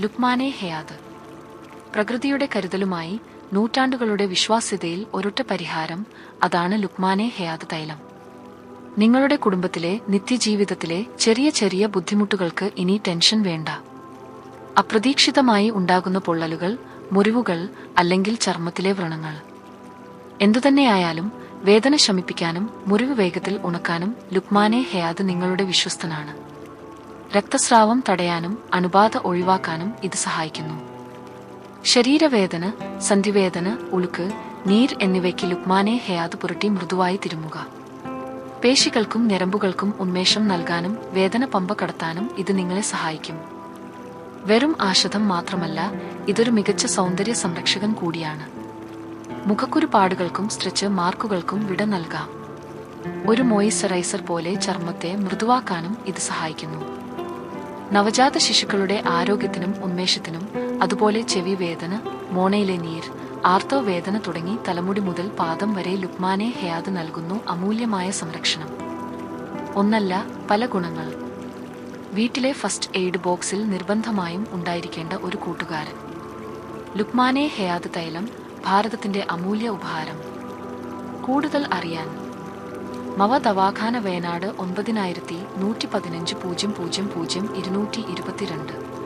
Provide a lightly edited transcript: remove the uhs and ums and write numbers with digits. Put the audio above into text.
ലുക്മാനെ ഹയാത്. പ്രകൃതിയുടെ കരുതലുമായി നൂറ്റാണ്ടുകളുടെ വിശ്വാസ്യതയിൽ ഒരൊറ്റ പരിഹാരം, അതാണ് ലുക്മാനെ ഹയാത് തൈലം. നിങ്ങളുടെ കുടുംബത്തിലെ നിത്യജീവിതത്തിലെ ചെറിയ ചെറിയ ബുദ്ധിമുട്ടുകൾക്ക് ഇനി ടെൻഷൻ വേണ്ട. അപ്രതീക്ഷിതമായി ഉണ്ടാകുന്ന പൊള്ളലുകൾ, മുറിവുകൾ അല്ലെങ്കിൽ ചർമ്മത്തിലെ വ്രണങ്ങൾ എന്തുതന്നെയായാലും വേദന ശമിപ്പിക്കാനും മുറിവ് വേഗത്തിൽ ഉണക്കാനും ലുക്മാനെ ഹയാത് നിങ്ങളുടെ വിശ്വസ്തനാണ്. രക്തസ്രാവം തടയാനും അണുബാധ ഒഴിവാക്കാനും ഇത് സഹായിക്കുന്നു. ശരീരവേദന, സന്ധിവേദന, ഉളുക്ക്, നീർ എന്നിവയ്ക്ക് ലുക്മാനെ ഹയാത് പുരട്ടി മൃദുവായി തിരുമുക. പേശികൾക്കും ഞരമ്പുകൾക്കും ഉന്മേഷം നൽകാനും വേദന പമ്പ കടത്താനും ഇത് നിങ്ങളെ സഹായിക്കും. വെറും ഔഷധം മാത്രമല്ല, ഇതൊരു മികച്ച സൗന്ദര്യ സംരക്ഷകൻ കൂടിയാണ്. മുഖക്കുരു പാടുകൾക്കും സ്ട്രെച്ച് മാർക്കുകൾക്കും വിട നൽകാം. ഒരു മോയിസ്ചറൈസർ പോലെ ചർമ്മത്തെ മൃദുവാക്കാനും ഇത് സഹായിക്കുന്നു. നവജാത ശിശുക്കളുടെ ആരോഗ്യത്തിനും ഉന്മേഷത്തിനും, അതുപോലെ ചെവി വേദന, മോണയിലെ നീർ, ആർത്തവ വേദന തുടങ്ങി തലമുടി മുതൽ പാദം വരെ ലുക്മാനെ ഹയാത് നൽകുന്നു അമൂല്യമായ സംരക്ഷണം. ഒന്നല്ല, പല ഗുണങ്ങൾ. വീട്ടിലെ ഫസ്റ്റ് എയ്ഡ് ബോക്സിൽ നിർബന്ധമായും ഉണ്ടായിരിക്കേണ്ട ഒരു കൂട്ടുകാരൻ. ലുക്മാനെ ഹയാത് തൈലം, ഭാരതത്തിന്റെ അമൂല്യ ഉപഹാരം. കൂടുതൽ അറിയാൻ മവ ദവാഖാന, വയനാട് 9115 000 222.